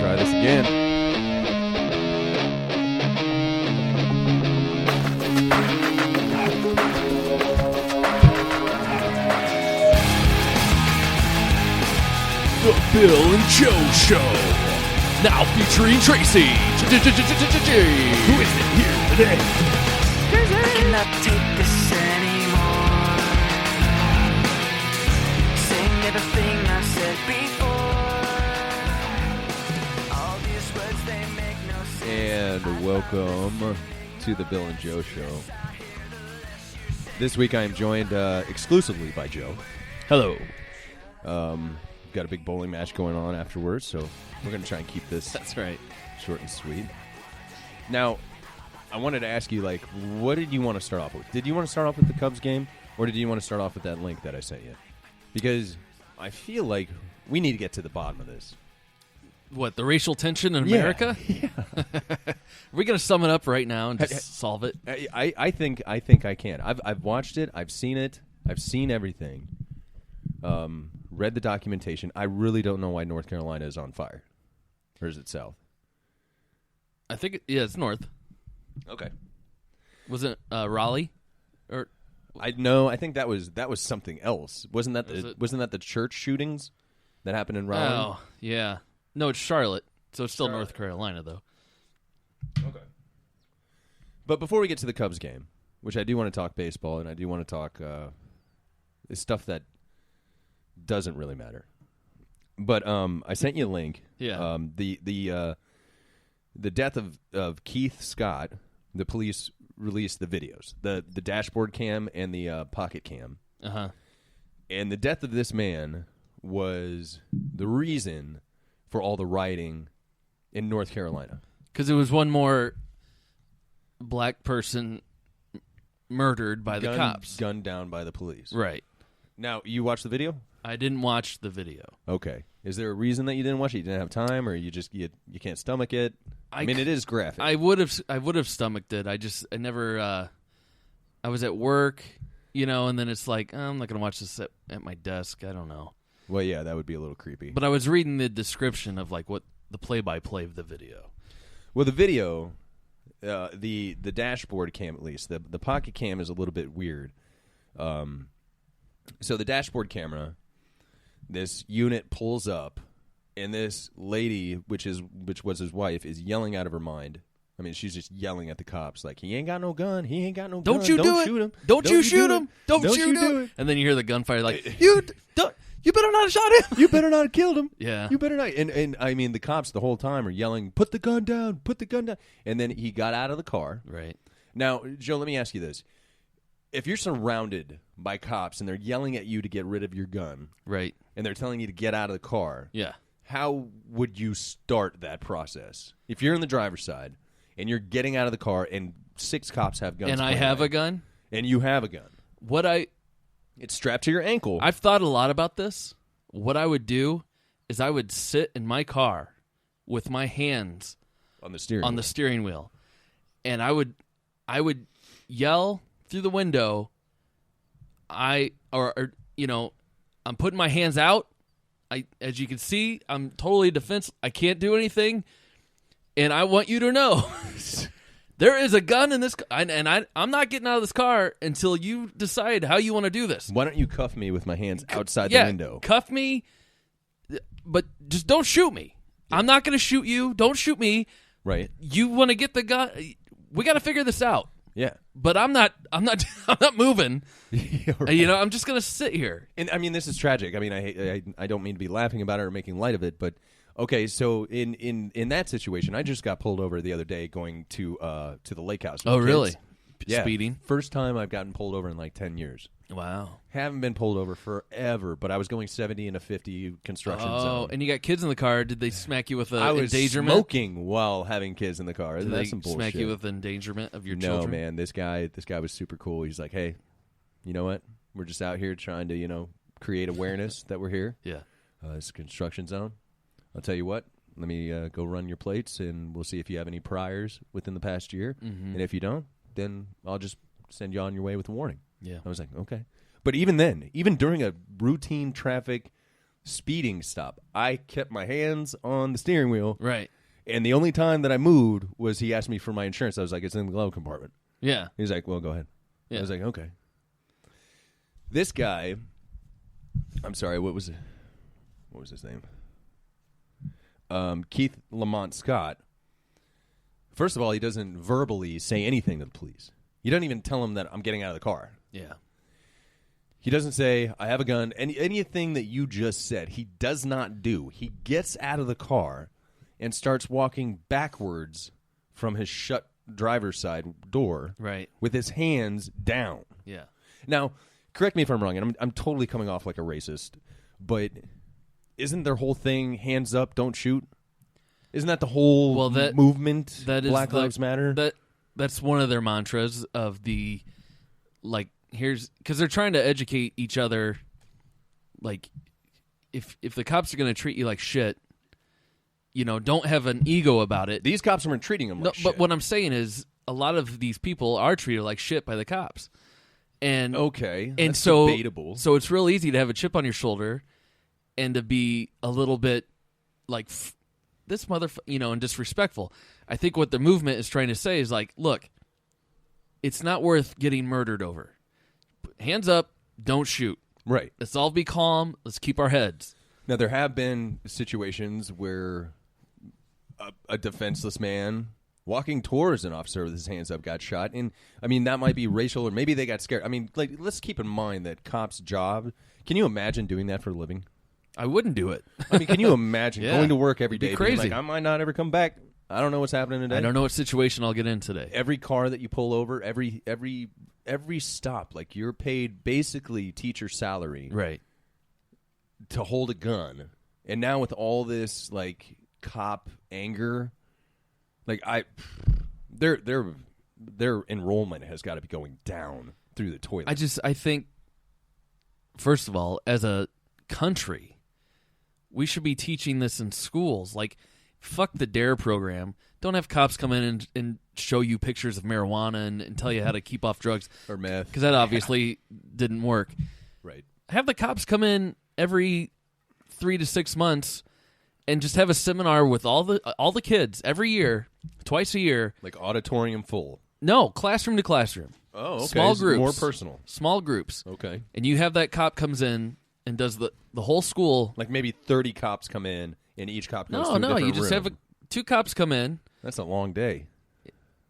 try this again. The Bill and Joe Show. Now featuring Tracy. Who is it here today? Cannot take this anymore. Saying everything I said before. All these words, they make no sense. And welcome to the Bill and Joe Show. This week I am joined exclusively by Joe. Hello. Got a big bowling match going on afterwards, so we're going to try and keep this That's right. short and sweet. Now, I wanted to ask you, what did you want to start off with? Did you want to start off with the Cubs game, or did you want to start off with that link that I sent you? Because I feel like we need to get to the bottom of this. What, the racial tension in America? Yeah. Are we going to sum it up right now and just solve it? I think I can. I've watched it. I've seen it. I've seen everything. Read the documentation. I really don't know why North Carolina is on fire. Or is it south? I think, it's north. Okay. Was it Raleigh? Or I think that was something else. Wasn't that the church shootings that happened in Raleigh? Oh, yeah. No, it's Charlotte. So it's still North Carolina, though. Okay. But before we get to the Cubs game, which I do want to talk baseball, and I do want to talk stuff that doesn't really matter. But I sent you a link. Yeah. The death of Keith Scott, the police released the videos, the dashboard cam and the pocket cam. Uh-huh. And the death of this man was the reason for all the rioting in North Carolina. Because it was one more black person murdered by the cops. Gunned down by the police. Right. Now, you watched the video? I didn't watch the video. Okay. Is there a reason that you didn't watch it? You didn't have time, or you can't stomach it? I mean, it is graphic. I would have stomached it. I never. I was at work, and then it's like, I'm not going to watch this at my desk. I don't know. Well, yeah, that would be a little creepy. But I was reading the description of what the play-by-play of the video. Well, the video, the dashboard cam at least, the pocket cam is a little bit weird. So the dashboard camera, this unit pulls up, and this lady, which was his wife, is yelling out of her mind. I mean, she's just yelling at the cops like, he ain't got no gun, he ain't got no gun. Don't you do it? Shoot him. Don't you shoot him? Don't you do it? And then you hear the gunfire like, you better not have shot him. You better not have killed him. Yeah. You better not. And I mean, the cops the whole time are yelling, put the gun down, put the gun down. And then he got out of the car. Right. Now, Joe, let me ask you this. If you're surrounded by cops and they're yelling at you to get rid of your gun, right, and they're telling you to get out of the car, yeah, how would you start that process? If you're in the driver's side and you're getting out of the car and 6 cops have guns, and I have a gun, and you have a gun, it's strapped to your ankle. I've thought a lot about this. What I would do is I would sit in my car with my hands on the steering wheel, and I would yell through the window. I'm putting my hands out. As you can see, I'm totally defenseless. I can't do anything, and I want you to know there is a gun in this car, and I'm not getting out of this car until you decide how you want to do this. Why don't you cuff me with my hands outside the window? Cuff me, but just don't shoot me. Yeah. I'm not going to shoot you. Don't shoot me. Right. You want to get the gun? We got to figure this out. Yeah. But I'm not moving. Yeah, right. I'm just going to sit here. And I mean, this is tragic. I mean, I don't mean to be laughing about it or making light of it, but okay, so in that situation, I just got pulled over the other day going to the lake house. Oh, really? Yeah. Speeding? First time I've gotten pulled over in like 10 years. Wow. Haven't been pulled over forever, but I was going 70 in a 50 construction zone. Oh, and you got kids in the car. Did they smack you with I was endangerment? smoking while having kids in the car. Did That's they some bullshit. smack you with endangerment of your children? No, man. This guy was super cool. He's like, hey, you know what? We're just out here trying to, create awareness that we're here. Yeah. It's a construction zone. I'll tell you what. Let me go run your plates, and we'll see if you have any priors within the past year. Mm-hmm. And if you don't, then I'll just send you on your way with a warning. Yeah. I was like, okay. But even then, even during a routine traffic speeding stop. I kept my hands on the steering wheel. Right. And the only time that I moved was he asked me for my insurance. I was like, it's in the glove compartment. Yeah. He's like, well, go ahead. Yeah. I was like, okay. This guy, I'm sorry, what was his name? Keith Lamont Scott. First of all, he doesn't verbally say anything to the police. He doesn't even tell them that I'm getting out of the car. Yeah. He doesn't say, I have a gun. Anything that you just said, he does not do. He gets out of the car and starts walking backwards from his shut driver's side door, Right. with his hands down. Yeah. Now, correct me if I'm wrong, and I'm totally coming off like a racist, but isn't their whole thing hands up, don't shoot? Isn't that the whole movement? That is Black Lives Matter. That's one of their mantras of the here's because they're trying to educate each other. Like, if the cops are going to treat you like shit, don't have an ego about it. These cops aren't treating them like shit. But what I'm saying is, a lot of these people are treated like shit by the cops. And okay, and that's so debatable. So it's real easy to have a chip on your shoulder, and to be a little bit like this and disrespectful. I think what the movement is trying to say is like, look, it's not worth getting murdered over. Hands up, don't shoot. Right. Let's all be calm. Let's keep our heads. Now, there have been situations where a defenseless man walking towards an officer with his hands up got shot. And, I mean, that might be racial, or maybe they got scared. I mean, let's keep in mind that cops' job, can you imagine doing that for a living? I wouldn't do it. I mean, can you imagine going to work every day? It'd be crazy. Being like, I might not ever come back. I don't know what's happening today. I don't know what situation I'll get in today. Every car that you pull over, every stop, like you're paid basically teacher salary, Right. to hold a gun. And now with all this like cop anger, like their enrollment has got to be going down through the toilet. I think, first of all, as a country, we should be teaching this in schools. Like, fuck the DARE program. Don't have cops come in and show you pictures of marijuana and tell you how to keep off drugs. Or meth. Because that obviously didn't work. Right. Have the cops come in every 3 to 6 months and just have a seminar with all the kids every year, twice a year. Like auditorium full. No, classroom to classroom. Oh, okay. Small groups. More personal. Small groups. Okay. And you have that cop comes in and does the whole school. Like maybe 30 cops come in, and each cop goes to a No, different you just room. have two cops come in. That's a long day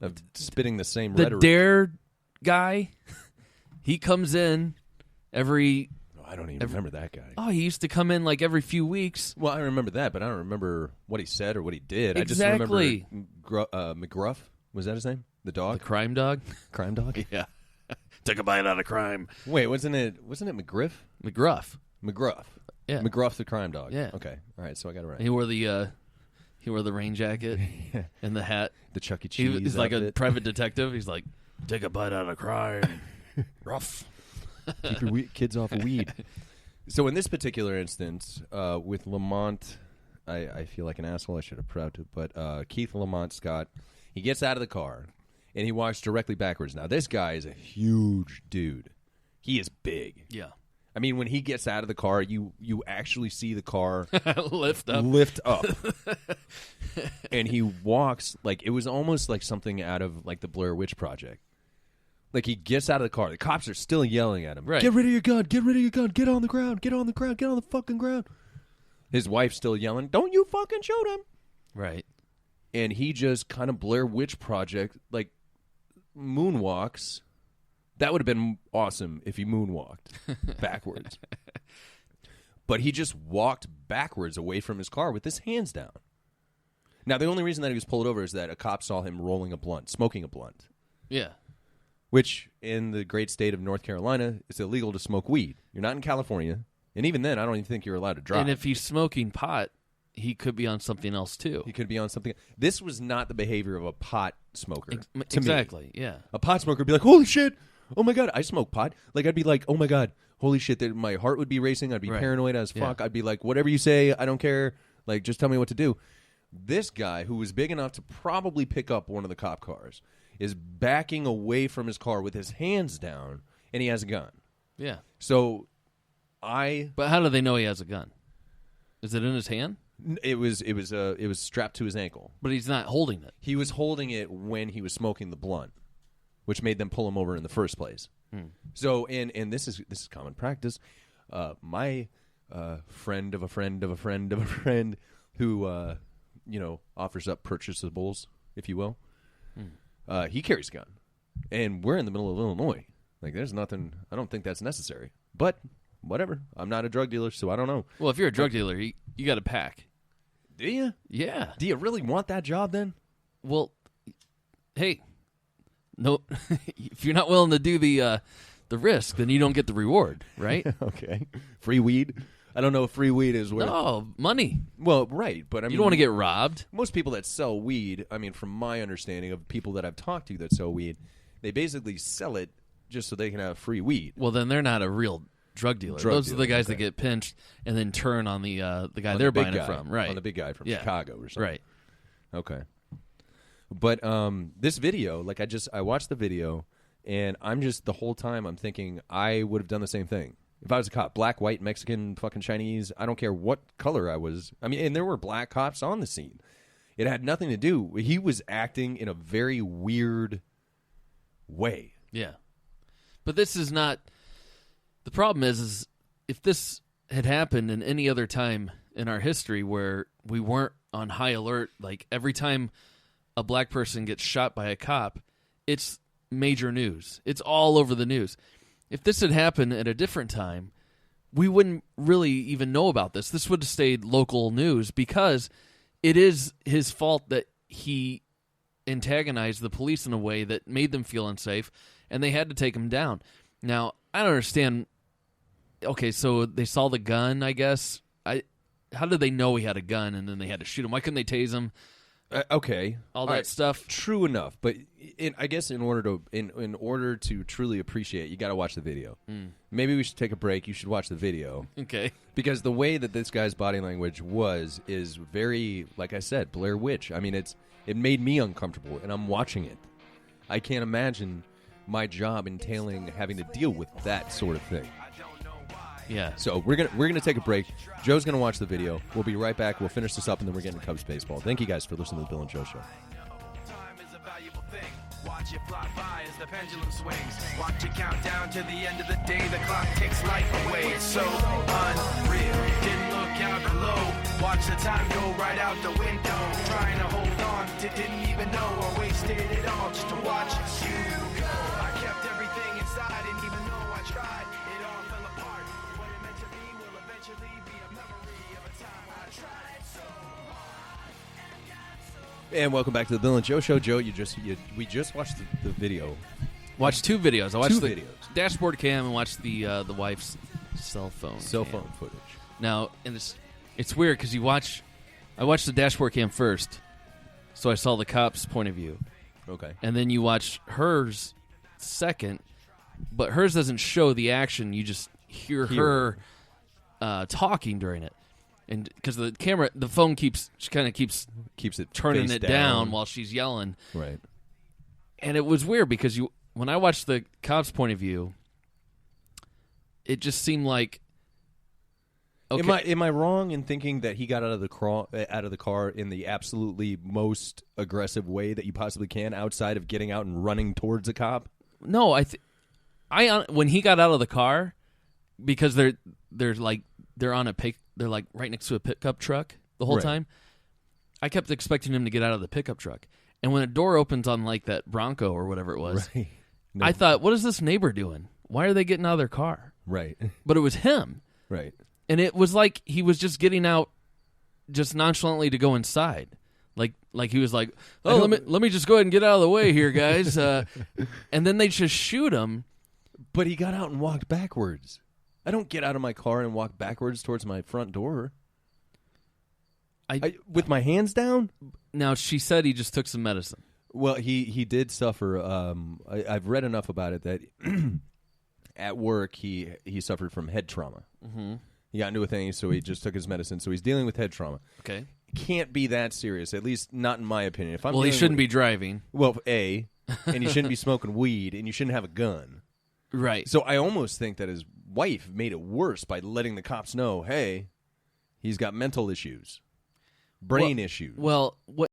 of spitting the same The rhetoric. DARE guy, he comes in every... I don't even remember that guy. Oh, he used to come in like every few weeks. Well, I remember that, but I don't remember what he said or what he did. Exactly. I just remember McGruff. Was that his name? The dog? The crime dog? Crime dog? Yeah. Took a bite out of crime. Wait, wasn't it McGriff? McGruff. McGruff. Yeah. McGruff the crime dog. Yeah. Okay. All right, so I got it right. He wore the rain jacket and the hat. The Chuck E. Cheese He's like a outfit. private detective. He's like, take a bite out of crime. Rough. Keep your kids off of weed. So in this particular instance, with Lamont, I feel like an asshole. I should have proud to, but Keith Lamont Scott, he gets out of the car and he walks directly backwards. Now this guy is a huge dude. He is big. Yeah. I mean, when he gets out of the car, you actually see the car Lift up. And he walks like it was almost like something out of like the Blair Witch Project. Like he gets out of the car. The cops are still yelling at him. Right. Get rid of your gun. Get rid of your gun. Get on the ground. Get on the ground. Get on the fucking ground. His wife's still yelling, don't you fucking shoot him. Right. And he just kind of Blair Witch Project, like moonwalks. That would have been awesome if he moonwalked backwards. But he just walked backwards away from his car with his hands down. Now, the only reason that he was pulled over is that a cop saw him rolling a blunt, smoking a blunt. Yeah. Which, in the great state of North Carolina, it's illegal to smoke weed. You're not in California. And even then, I don't even think you're allowed to drive. And if he's smoking pot, he could be on something else, too. He could be on something. This was not the behavior of a pot smoker. to Exactly, me. yeah. A pot smoker would be like, holy shit. Oh, my God. I smoke pot. Like, I'd be like, oh, my God. Holy shit. My heart would be racing. I'd be paranoid as fuck. Yeah. I'd be like, whatever you say, I don't care. Like, just tell me what to do. This guy, who was big enough to probably pick up one of the cop cars, is backing away from his car with his hands down, and he has a gun. Yeah. So But how do they know he has a gun? Is it in his hand? It was strapped to his ankle. But he's not holding it. He was holding it when he was smoking the blunt, which made them pull him over in the first place. So, and this is common practice. My friend of a friend of a friend of a friend who offers up purchasables, if you will. He carries a gun, and we're in the middle of Illinois. Like, there's nothing. I don't think that's necessary. But whatever. I'm not a drug dealer, so I don't know. Well, if you're a drug dealer, you got to pack. Do you? Yeah. Do you really want that job then? Well, hey, no. If you're not willing to do the risk, then you don't get the reward, right? Okay. Free weed. I don't know if free weed is worth. No, money. Well, right, but I mean, You don't want to get robbed. Most people that sell weed, I mean, from my understanding of people that I've talked to that sell weed, they basically sell it just so they can have free weed. Well, then they're not a real drug dealer. Those are the guys that get pinched and then turn on the guy they're buying it from. Right. On the big guy from Chicago or something. Right. Okay. But this video, like I watched the video, and I'm just, the whole time I'm thinking I would have done the same thing. If I was a cop, black, white, Mexican, fucking Chinese, I don't care what color I was. I mean, and there were black cops on the scene. It had nothing to do. He was acting in a very weird way. Yeah. But this is not... The problem is if this had happened in any other time in our history where we weren't on high alert, like every time a black person gets shot by a cop, it's major news. It's all over the news. If this had happened at a different time, we wouldn't really even know about this. This would have stayed local news because it is his fault that he antagonized the police in a way that made them feel unsafe, and they had to take him down. Now, I don't understand. Okay, so they saw the gun, I guess. How did they know he had a gun and then they had to shoot him? Why couldn't they tase him? Okay, all that stuff. True enough, but I guess in order to truly appreciate, you got to watch the video. Maybe we should take a break. You should watch the video. Okay, because the way that this guy's body language is very, like I said, Blair Witch. I mean, it made me uncomfortable, and I'm watching it. I can't imagine my job entailing having to deal with that sort of thing. Yeah. So we're gonna take a break. Joe's gonna watch the video. We'll be right back. We'll finish this up, and then we're getting to Cubs baseball. Thank you guys for listening to the Bill and Joe Show. Time is a valuable thing. Watch it fly by as the pendulum swings. Watch it count down to the end of the day. The clock takes life away. It's so unreal. Didn't look out below. Watch the time go right out the window. Trying to hold on to didn't even know or wasted it all just to watch you go. I kept everything inside, and even though I tried, it all fell apart. What it meant to be will eventually be a memory of a time I tried so hard and got so. And welcome back to the Bill and Joe Show. Joe, we just watched the video. Watched two videos. I watched the videos. Dashboard cam and watched the wife's cell phone footage. Now, and it's weird because I watched the dashboard cam first, so I saw the cop's point of view. Okay. And then you watch hers second, but hers doesn't show the action. You just hear her talking during it. And because the phone keeps it turning it down while she's yelling. Right. And it was weird because when I watched the cop's point of view, it just seemed like. Okay. Am I wrong in thinking that he got out of the car in the absolutely most aggressive way that you possibly can, outside of getting out and running towards a cop? No, when he got out of the car, because they're on they're like right next to a pickup truck the whole time. I kept expecting him to get out of the pickup truck, and when a door opens on like that Bronco or whatever it was, I thought, what is this neighbor doing? Why are they getting out of their car? Right. But it was him. Right. And it was like he was just getting out, just nonchalantly to go inside, like he was like, "Oh, let me just go ahead and get out of the way here, guys." And then they just shoot him. But he got out and walked backwards. I don't get out of my car and walk backwards towards my front door. With my hands down. Now she said he just took some medicine. Well, he did suffer. I've read enough about it that at work he suffered from head trauma. Mm-hmm. He got into a thing, so he just took his medicine. So he's dealing with head trauma. Okay. Can't be that serious, at least not in my opinion. Well, he shouldn't be driving. Well, and you shouldn't be smoking weed, and you shouldn't have a gun. Right. So I almost think that his wife made it worse by letting the cops know, hey, He's got mental issues, brain issues. Well, what